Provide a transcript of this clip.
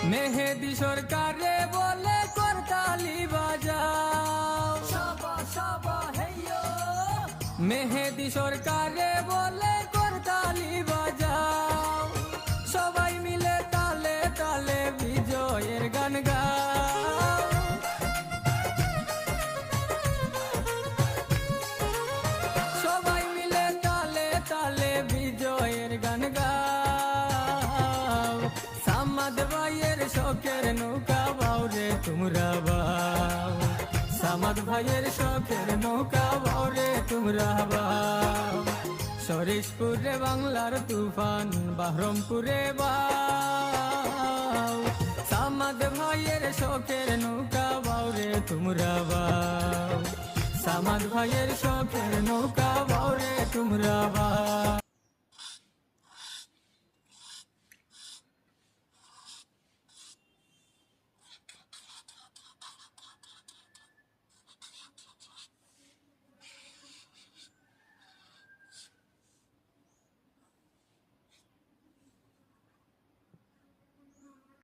মেহেদি সরকারে বলে করতালি বাজাও, সাবা সাবা হেইয়ো। মেহেদি সরকারে বলে করতালি বাজাও, সবাই মিলে তালে তালে বিজয়ের গান গাও। সবাই মিলে তালে তালে বিজয়ের গান গাও। সামাদ ভাইয়ের শখের নৌকা বাও রে তোমরা বাও, সামাদ ভাইয়ের শখের নৌকা বাও রে তোমরা বাও। সরিষপুরে বাংলার তুফান বাহরমপুরে বাও, সামাদ ভাইয়ের শখের নৌকা বাও রে তোমরা বাও, সামাদ ভাইয়ের শখের নৌকা বাও রে তোমরা বাও।